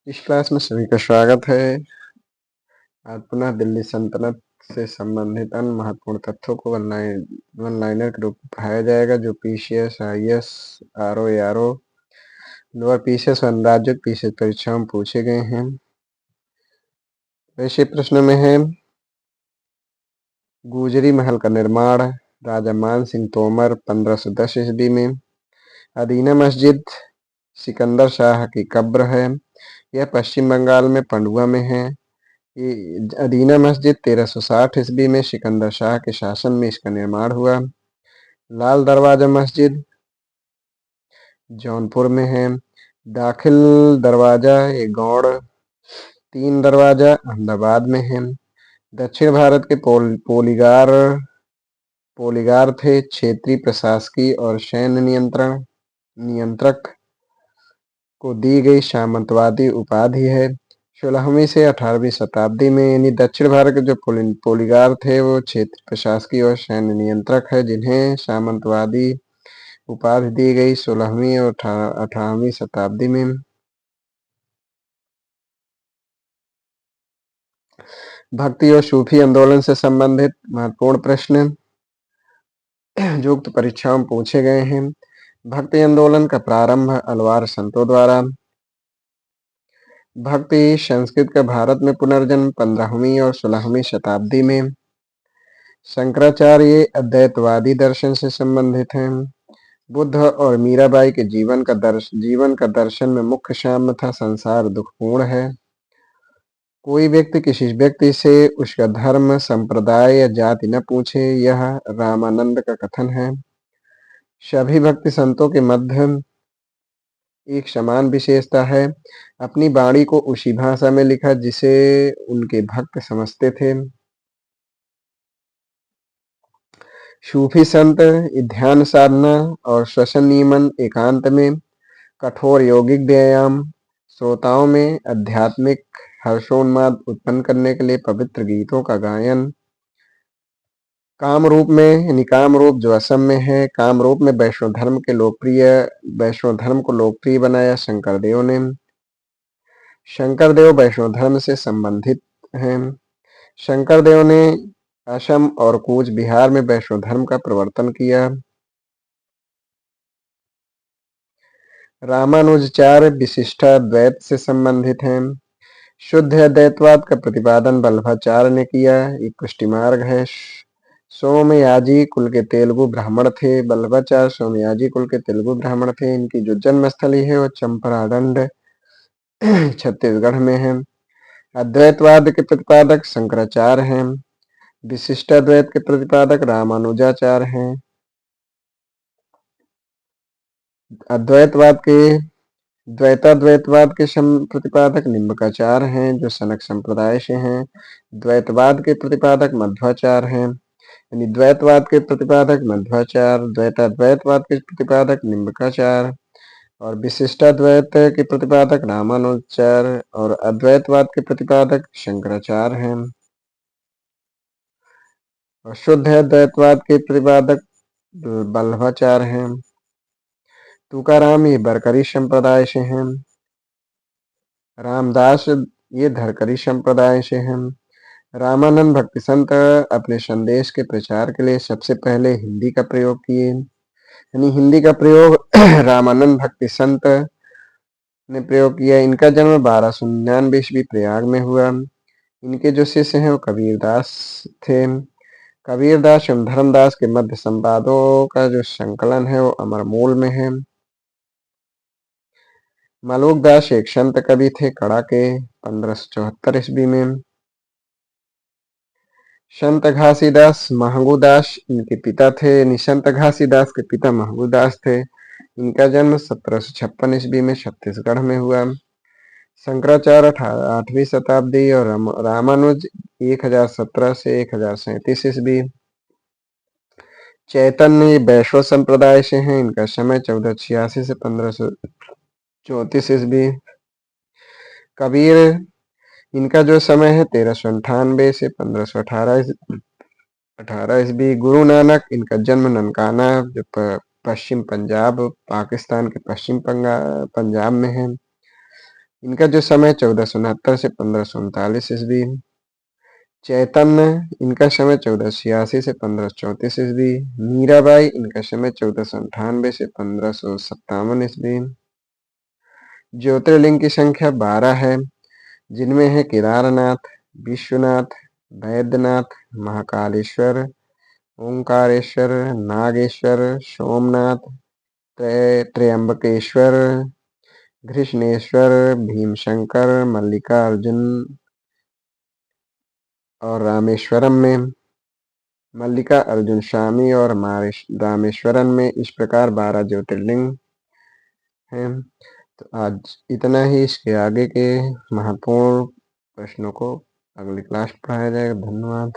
इस क्लास में सभी का स्वागत है। आज पुनः दिल्ली सल्तनत से संबंधित अन्य महत्वपूर्ण तथ्यों को वन लाइनर के रूप में पढ़ाया जाएगा, जो PCS, IAS, RO, ARO, lower PCS और राज्य पीसीएस परीक्षाओं में पूछे गए हैं। वैसे प्रश्न में है, गुजरी महल का निर्माण राजा मान सिंह तोमर 1510 ईस्वी में। अदीना मस्जिद सिकंदर शाह की कब्र है। यह पश्चिम बंगाल में पंडुआ में है। ये अदीना मस्जिद 1360 ईस्वी में सिकंदर शाह के शासन में इसका निर्माण हुआ। लाल दरवाजा मस्जिद जौनपुर में है। दाखिल दरवाजा ये गौड़ तीन दरवाजा अहमदाबाद में है। दक्षिण भारत के पोलीगार थे क्षेत्रीय प्रशासकीय और सैन्य नियंत्रक को दी गई सामंतवादी उपाधि है। 16वीं से 18वीं शताब्दी में यानी दक्षिण भारत के जो पोलीगार थे वो क्षेत्र प्रशासकीय और सैन्य नियंत्रक है, जिन्हें सामंतवादी उपाधि दी गई 16वीं और 18वीं शताब्दी में। भक्ति और सूफी आंदोलन से संबंधित महत्वपूर्ण प्रश्न जो उक्त परीक्षाओं में पूछे गए हैं। भक्ति आंदोलन का प्रारंभ अलवार संतों द्वारा। भक्ति संस्कृत का भारत में पुनर्जन्म 15वीं और 16वीं शताब्दी में। शंकराचार्य अद्वैतवादी दर्शन से संबंधित हैं। बुद्ध और मीराबाई के जीवन का दर्शन में मुख्य साम्य था, संसार दुखपूर्ण है। कोई व्यक्ति किसी व्यक्ति से उसका धर्म, संप्रदाय या जाति न पूछे, यह रामानंद का कथन है। सभी भक्ति संतों के मध्य एक समान विशेषता है, अपनी वाणी को उसी भाषा में लिखा जिसे उनके भक्त समझते थे। सूफी संत ध्यान साधना और श्वसन नियमन, एकांत में कठोर यौगिक व्यायाम, श्रोताओं में आध्यात्मिक हर्षोन्माद उत्पन्न करने के लिए पवित्र गीतों का गायन। काम रूप जो असम में है। काम रूप में वैष्णव धर्म को लोकप्रिय बनाया शंकरदेव ने। शंकरदेव वैष्णव धर्म से संबंधित हैं। शंकरदेव ने असम और कूच बिहार में वैष्णव धर्म का प्रवर्तन किया। रामानुजाचार्य विशिष्टाद्वैत से संबंधित हैं। शुद्ध अद्वैतवाद का प्रतिपादन वल्लभाचार्य ने किया। एक पुष्टि मार्ग है। सोमयाजी कुल के तेलुगु ब्राह्मण थे। वल्लभाचार्य सोमयाजी कुल के तेलुगु ब्राह्मण थे। इनकी जो जन्मस्थली है वो चंपरादंड छत्तीसगढ़ में है। अद्वैतवाद के प्रतिपादक शंकराचार्य हैं। विशिष्टाद्वैत के प्रतिपादक रामानुजाचार्य हैं। द्वैताद्वैतवाद के प्रतिपादक निम्बकाचार्य हैं, जो सनक संप्रदाय से हैं। द्वैतवाद के प्रतिपादक मध्वाचार्य हैं। यानी द्वैतवाद के प्रतिपादक मध्वाचार्य, द्वैताद्वैतवाद के प्रतिपादक निम्बकाचार्य और विशिष्टाद्वैत के प्रतिपादक रामानुजाचार्य और अद्वैतवाद के प्रतिपादक शंकराचार्य हैं। और शुद्ध अद्वैतवाद के प्रतिपादक वल्लभाचार्य हैं। तुकाराम ये बरकरी संप्रदाय से हैं। रामदास ये धरकरी संप्रदाय से हैं। रामानंद भक्ति संत अपने संदेश के प्रचार के लिए सबसे पहले हिंदी का प्रयोग किए। यानी हिंदी का प्रयोग रामानंद भक्ति संत ने प्रयोग किया। इनका जन्म 1299 ईस्वी प्रयाग में हुआ। इनके जो शिष्य हैं वो कबीरदास थे। कबीरदास एवं धर्मदास के मध्य संवादों का जो संकलन है वो अमरमूल में है। मलुकदास एक संत कवि थे, कड़ा के 1574 ईस्वी में। संत घासीदास महंगूदास इनके पिता थे। संत घासीदास के पिता महंगूदास थे। इनका जन्म 1756 ईस्वी में छत्तीसगढ़ में हुआ। शंकराचार्य 8वीं शताब्दी और रामानुज 1017 से 1037 ईस्वी। चैतन्य वैष्णव संप्रदाय से हैं। इनका समय 1486 से 1534 ईस्वी। कबीर इनका जो समय है 1398 से 1518 ईस्वी। गुरु नानक इनका जन्म ननकाना जो पश्चिम पंजाब, पाकिस्तान के पश्चिम पंजाब में है। इनका जो समय 1469 से 1539 ईस्वी। चैतन्य, इनका समय 1486 से 1534 ईस्वी। मीराबाई, इनका समय 1498 से 1557 ईस्वी। ज्योतिर्लिंग की संख्या 12 है, जिनमें है केदारनाथ, विश्वनाथ, बैद्यनाथ, महाकालेश्वर, ओंकारेश्वर, नागेश्वर, सोमनाथ, त्र्यंबकेश्वर, घृष्णेश्वर, भीमशंकर, मल्लिकार्जुन और रामेश्वरम में। मल्लिका अर्जुन स्वामी और रामेश्वरम में इस प्रकार 12 ज्योतिर्लिंग हैं। तो आज इतना ही। इसके आगे के महत्वपूर्ण प्रश्नों को अगली क्लास में पढ़ाया जाएगा। धन्यवाद।